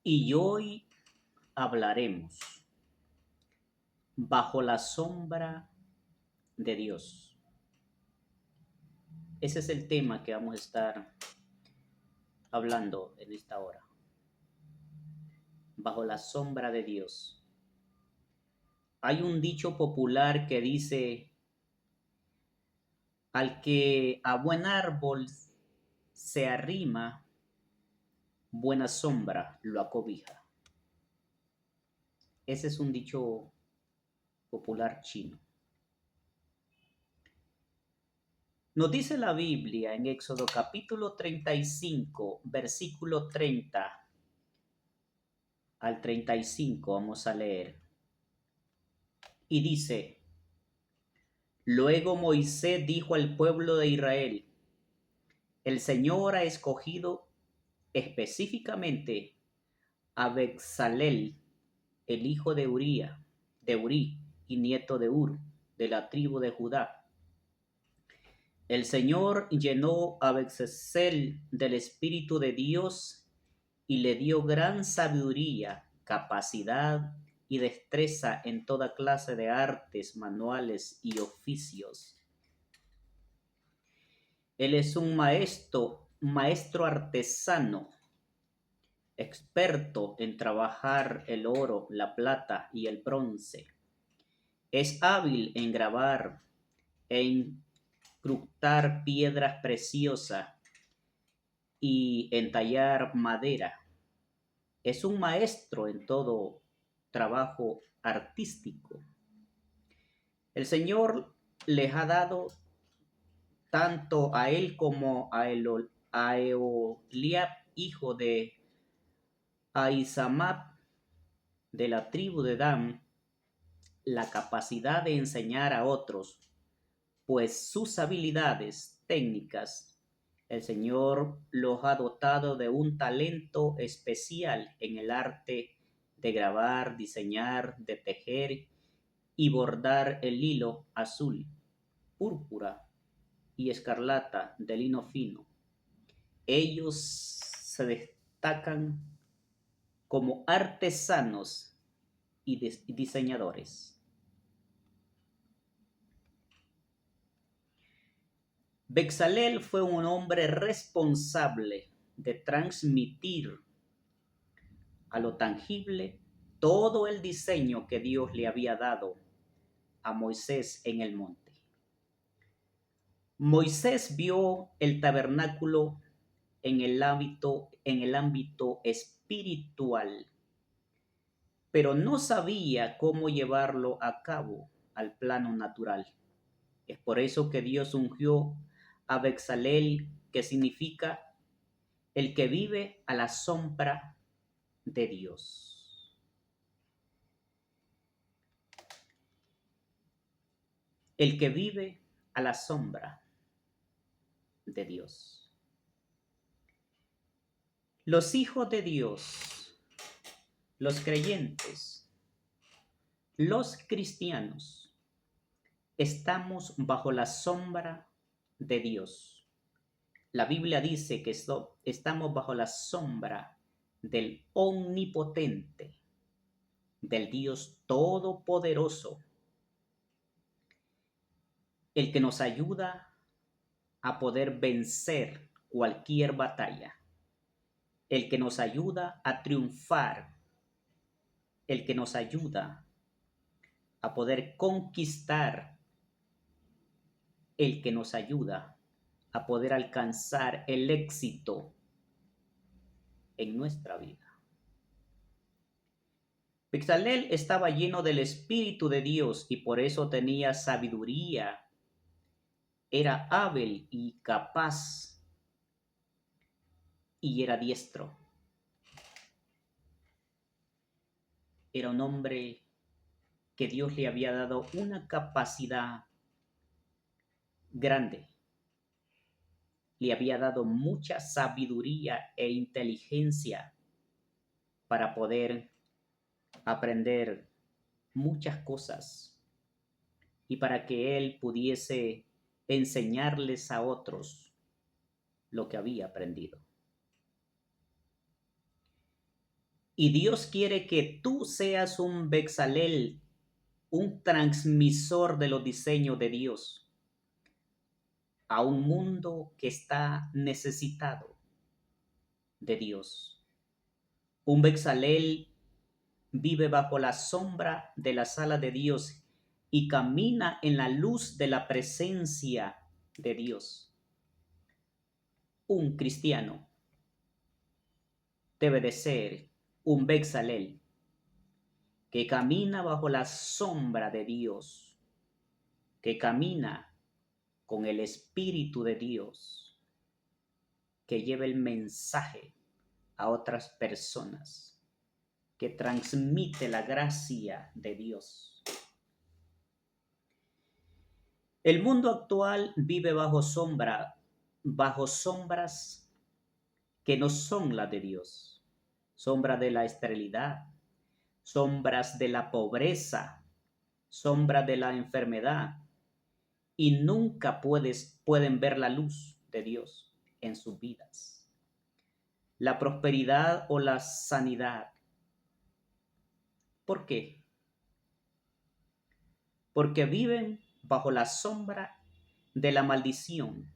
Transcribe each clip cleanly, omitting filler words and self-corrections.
Y hoy hablaremos bajo la sombra de Dios. Ese es el tema que vamos a estar hablando en esta hora. Bajo la sombra de Dios. Hay un dicho popular que dice, al que a buen árbol se arrima, buena sombra lo acobija. Ese es un dicho popular chino. Nos dice la Biblia en Éxodo capítulo 35, versículo 30 al 35, vamos a leer. Y dice, luego Moisés dijo al pueblo de Israel, el Señor ha escogido específicamente a Bezalel, el hijo de Urí y nieto de Ur, de la tribu de Judá. El Señor llenó a Bezalel del Espíritu de Dios y le dio gran sabiduría, capacidad y destreza en toda clase de artes manuales y oficios. Él es un maestro artesano, experto en trabajar el oro, la plata y el bronce. Es hábil en grabar e incrustar piedras preciosas y en tallar madera. Es un maestro en todo trabajo artístico. El Señor les ha dado tanto a él como a Eoliab, hijo de Ahisamach, de la tribu de Dan, la capacidad de enseñar a otros, pues sus habilidades técnicas, el Señor los ha dotado de un talento especial en el arte de grabar, diseñar, de tejer y bordar el hilo azul, púrpura y escarlata de lino fino. Ellos se destacan como artesanos y diseñadores. Bezalel fue un hombre responsable de transmitir a lo tangible todo el diseño que Dios le había dado a Moisés en el monte. Moisés vio el tabernáculo en el ámbito espiritual, pero no sabía cómo llevarlo a cabo al plano natural. Es por eso que Dios ungió a Bezalel, que significa el que vive a la sombra de Dios. El que vive a la sombra de Dios. Los hijos de Dios, los creyentes, los cristianos, estamos bajo la sombra de Dios. La Biblia dice que estamos bajo la sombra del Omnipotente, del Dios Todopoderoso, el que nos ayuda a poder vencer cualquier batalla, el que nos ayuda a triunfar, el que nos ayuda a poder conquistar, el que nos ayuda a poder alcanzar el éxito en nuestra vida. Bezalel estaba lleno del Espíritu de Dios y por eso tenía sabiduría, era hábil y capaz y era diestro. Era un hombre que Dios le había dado una capacidad grande. Le había dado mucha sabiduría e inteligencia para poder aprender muchas cosas y para que él pudiese enseñarles a otros lo que había aprendido. Y Dios quiere que tú seas un Bezalel, un transmisor de los diseños de Dios a un mundo que está necesitado de Dios. Un Bezalel vive bajo la sombra de la sala de Dios y camina en la luz de la presencia de Dios. Un cristiano debe de ser un Bezalel que camina bajo la sombra de Dios, que camina con el Espíritu de Dios, que lleva el mensaje a otras personas, que transmite la gracia de Dios. El mundo actual vive bajo sombras que no son las de Dios. Sombra de la esterilidad, sombras de la pobreza, sombra de la enfermedad, y nunca pueden ver la luz de Dios en sus vidas. La prosperidad o la sanidad. ¿Por qué? Porque viven bajo la sombra de la maldición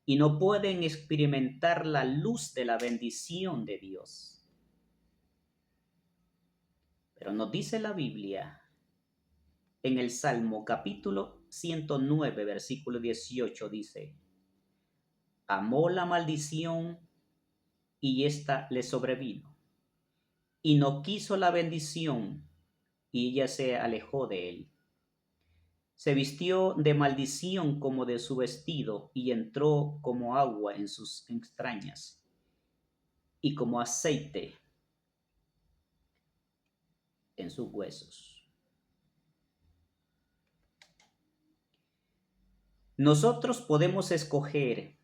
y no pueden experimentar la luz de la bendición de Dios. Pero nos dice la Biblia en el Salmo capítulo 109, versículo 18, dice: amó la maldición y ésta le sobrevino, y no quiso la bendición, y ella se alejó de él. Se vistió de maldición como de su vestido, y entró como agua en sus entrañas, y como aceite en sus huesos. Nosotros podemos escoger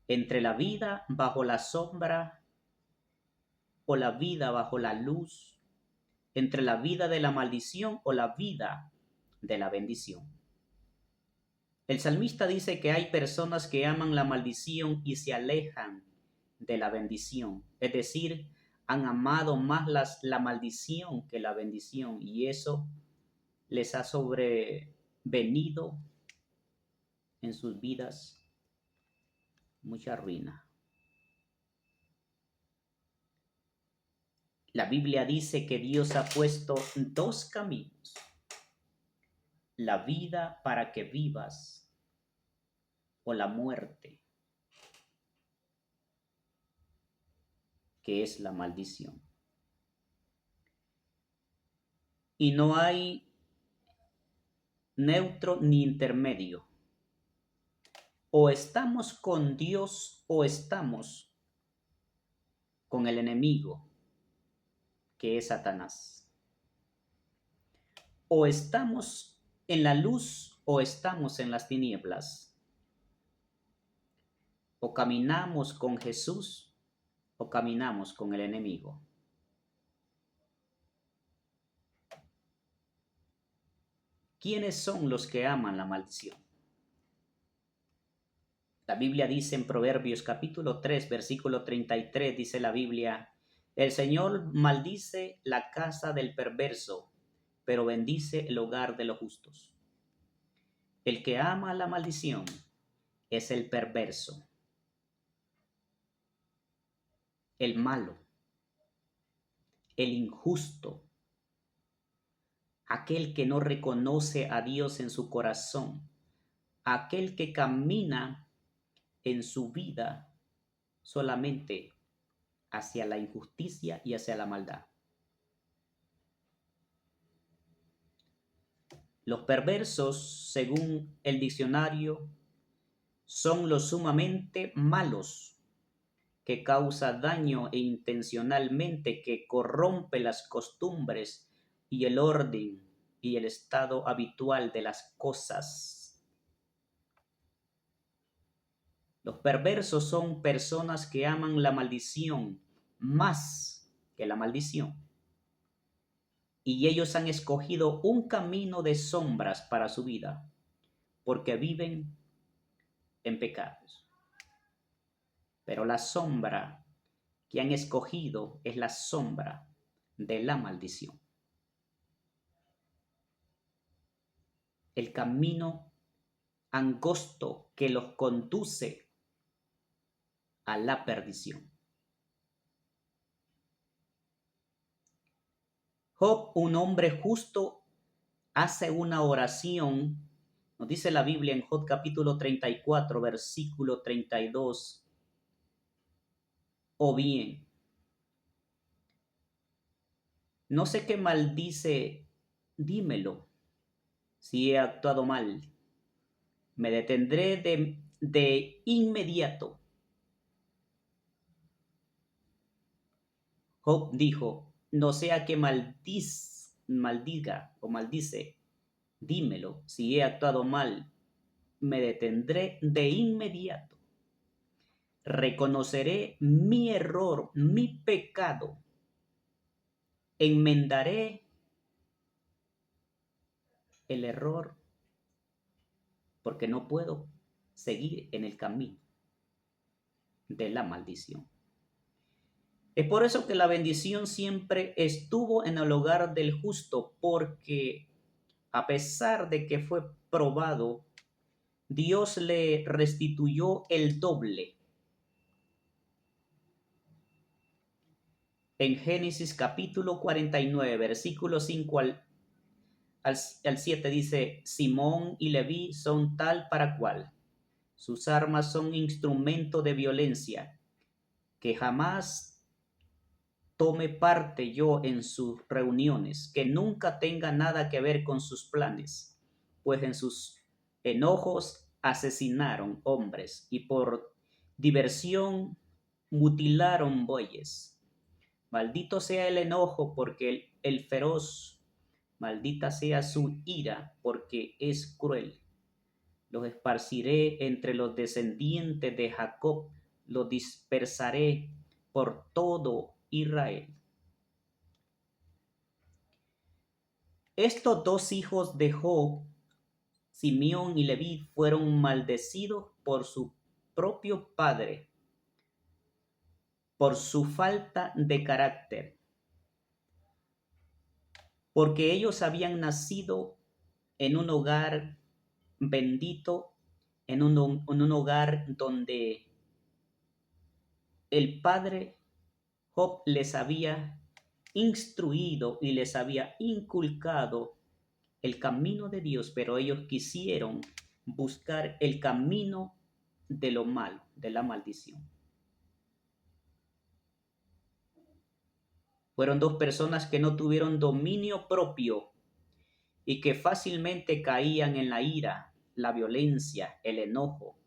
entre la vida bajo la sombra o la vida bajo la luz, entre la vida de la maldición o la vida de la bendición. El salmista dice que hay personas que aman la maldición y se alejan de la bendición, es decir, han amado más la maldición que la bendición, y eso les ha sobrevenido en sus vidas mucha ruina. La Biblia dice que Dios ha puesto dos caminos: la vida para que vivas o la muerte, que es la maldición. Y no hay neutro ni intermedio. O estamos con Dios o estamos con el enemigo, que es Satanás. O estamos en la luz o estamos en las tinieblas. O caminamos con Jesús o caminamos con el enemigo. ¿Quiénes son los que aman la maldición? La Biblia dice en Proverbios capítulo 3, versículo 33, dice la Biblia: el Señor maldice la casa del perverso, pero bendice el hogar de los justos. El que ama la maldición es el perverso, el malo, el injusto, aquel que no reconoce a Dios en su corazón, aquel que camina en su vida solamente hacia la injusticia y hacia la maldad. Los perversos, según el diccionario, son los sumamente malos, que causa daño e intencionalmente, que corrompe las costumbres y el orden y el estado habitual de las cosas. Los perversos son personas que aman la maldición más que la maldición. Y ellos han escogido un camino de sombras para su vida, porque viven en pecados. Pero la sombra que han escogido es la sombra de la maldición. El camino angosto que los conduce a la perdición. Job, un hombre justo, hace una oración, nos dice la Biblia en Job capítulo 34, versículo 32. O bien, no sé qué maldice, dímelo, si he actuado mal. Me detendré de inmediato. Job dijo, no sea que maldiga o maldice, dímelo, si he actuado mal, me detendré de inmediato. Reconoceré mi error, mi pecado. Enmendaré el error porque no puedo seguir en el camino de la maldición. Es por eso que la bendición siempre estuvo en el hogar del justo, porque a pesar de que fue probado, Dios le restituyó el doble. En Génesis capítulo 49, versículo 5 al 7 dice, Simón y Leví son tal para cual. Sus armas son instrumento de violencia, que jamás tome parte yo en sus reuniones, que nunca tenga nada que ver con sus planes, pues en sus enojos asesinaron hombres y por diversión mutilaron bueyes. Maldito sea el enojo porque el feroz, maldita sea su ira porque es cruel. Los esparciré entre los descendientes de Jacob, los dispersaré por todo Israel. Estos dos hijos de Job, Simeón y Leví, fueron maldecidos por su propio padre, por su falta de carácter, porque ellos habían nacido en un hogar bendito, en un hogar donde el padre Job les había instruido y les había inculcado el camino de Dios, pero ellos quisieron buscar el camino de lo malo, de la maldición. Fueron dos personas que no tuvieron dominio propio y que fácilmente caían en la ira, la violencia, el enojo.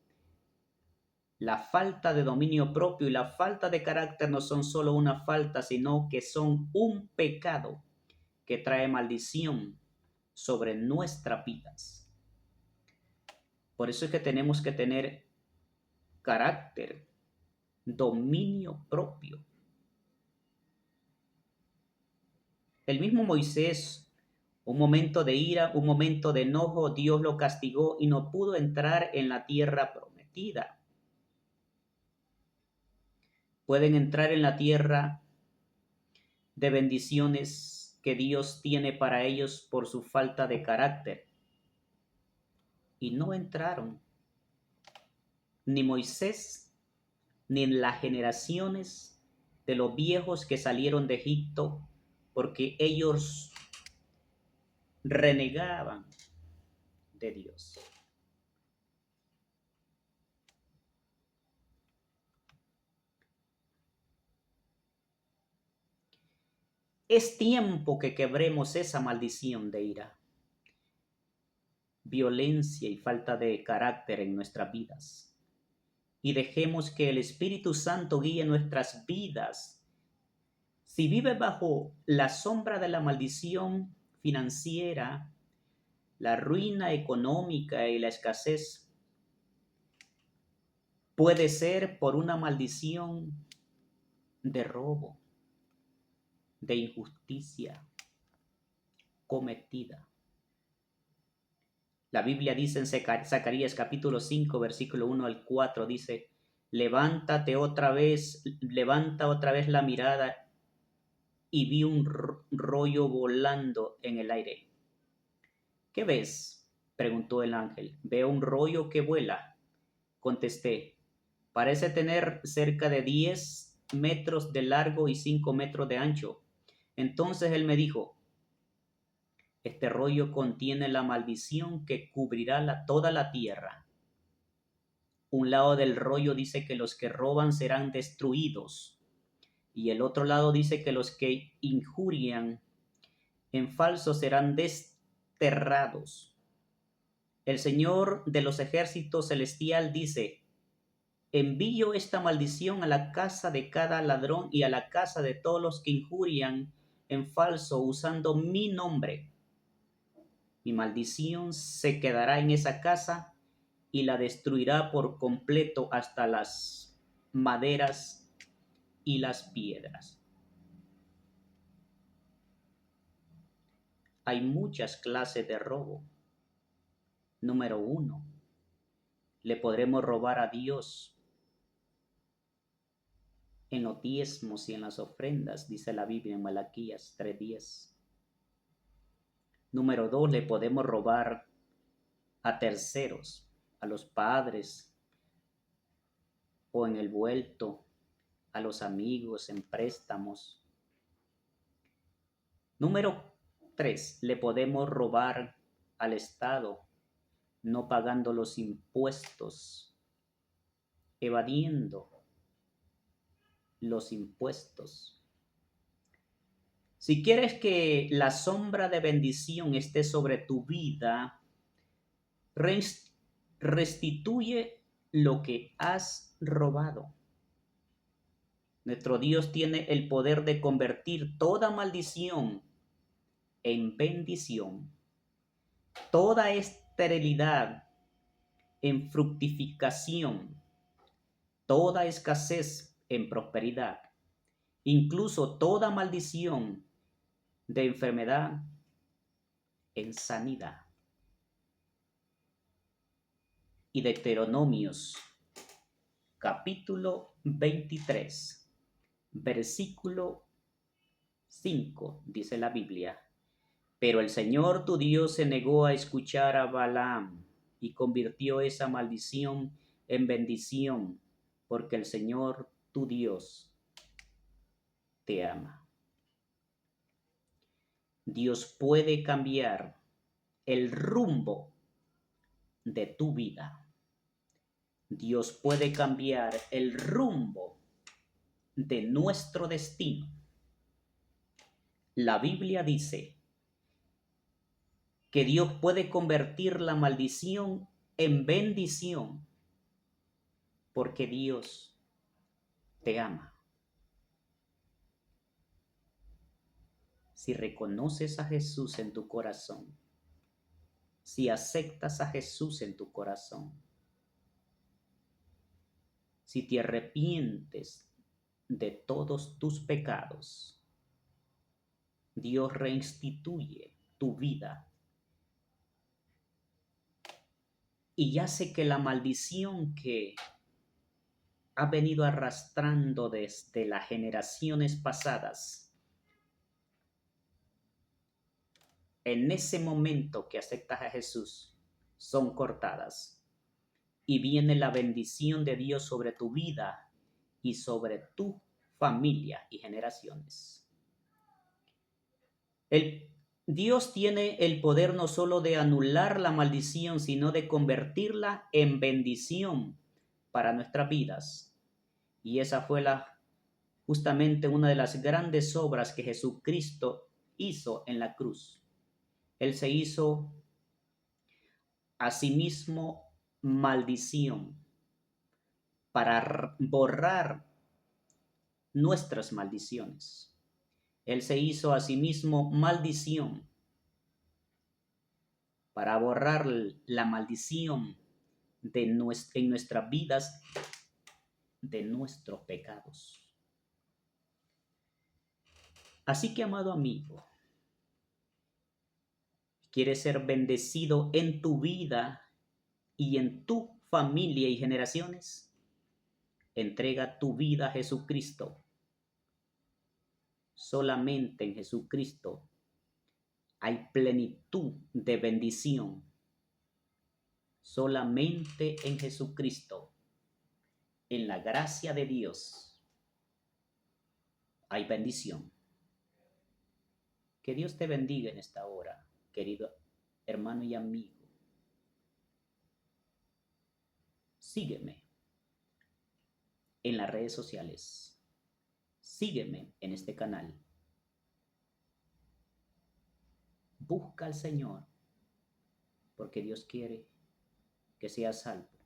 La falta de dominio propio y la falta de carácter no son solo una falta, sino que son un pecado que trae maldición sobre nuestras vidas. Por eso es que tenemos que tener carácter, dominio propio. El mismo Moisés, un momento de ira, un momento de enojo, Dios lo castigó y no pudo entrar en la tierra prometida. Pueden entrar en la tierra de bendiciones que Dios tiene para ellos por su falta de carácter. Y no entraron ni Moisés ni en las generaciones de los viejos que salieron de Egipto, porque ellos renegaban de Dios. Es tiempo que quebremos esa maldición de ira, violencia y falta de carácter en nuestras vidas. Y dejemos que el Espíritu Santo guíe nuestras vidas. Si vives bajo la sombra de la maldición financiera, la ruina económica y la escasez, puede ser por una maldición de robo, de injusticia cometida. La Biblia dice en Zacarías capítulo 5, versículo 1 al 4, dice, levanta otra vez la mirada y vi un rollo volando en el aire. ¿Qué ves? Preguntó el ángel. Veo un rollo que vuela, contesté. Parece tener cerca de 10 metros de largo y 5 metros de ancho. Entonces él me dijo, este rollo contiene la maldición que cubrirá toda la tierra. Un lado del rollo dice que los que roban serán destruidos, y el otro lado dice que los que injurian en falso serán desterrados. El Señor de los ejércitos celestial dice, envío esta maldición a la casa de cada ladrón y a la casa de todos los que injurian en falso usando mi nombre. Mi maldición se quedará en esa casa y la destruirá por completo hasta las maderas y las piedras. Hay muchas clases de robo. Número 1. Le podremos robar a Dios en los diezmos y en las ofrendas, dice la Biblia en Malaquías 3:10. Número 2, le podemos robar a terceros, a los padres o en el vuelto, a los amigos en préstamos. Número 3, le podemos robar al Estado, no pagando los impuestos, evadiendo los impuestos. Si quieres que la sombra de bendición esté sobre tu vida, restituye lo que has robado. Nuestro Dios tiene el poder de convertir toda maldición en bendición, toda esterilidad en fructificación, toda escasez en prosperidad, incluso toda maldición de enfermedad en sanidad. Y Deuteronomios capítulo 23, versículo 5, dice la Biblia. Pero el Señor tu Dios se negó a escuchar a Balaam y convirtió esa maldición en bendición, porque el Señor tu Dios te ama. Dios puede cambiar el rumbo de tu vida. Dios puede cambiar el rumbo de nuestro destino. La Biblia dice que Dios puede convertir la maldición en bendición, porque Dios te ama. Si reconoces a Jesús en tu corazón, si aceptas a Jesús en tu corazón, si te arrepientes de todos tus pecados, Dios reinstituye tu vida y hace que la maldición que ha venido arrastrando desde las generaciones pasadas, en ese momento que aceptas a Jesús, son cortadas. Y viene la bendición de Dios sobre tu vida y sobre tu familia y generaciones. Dios tiene el poder no solo de anular la maldición, sino de convertirla en bendición para nuestras vidas. Y esa fue justamente una de las grandes obras que Jesucristo hizo en la cruz. Él se hizo a sí mismo maldición para borrar nuestras maldiciones. Él se hizo a sí mismo maldición para borrar la maldición en nuestras vidas de nuestros pecados. Así que, amado amigo, ¿quieres ser bendecido en tu vida y en tu familia y generaciones? Entrega tu vida a Jesucristo. Solamente en Jesucristo hay plenitud de bendición. Solamente en Jesucristo, en la gracia de Dios, hay bendición. Que Dios te bendiga en esta hora, querido hermano y amigo. Sígueme en las redes sociales. Sígueme en este canal. Busca al Señor, porque Dios quiere que seas salvo.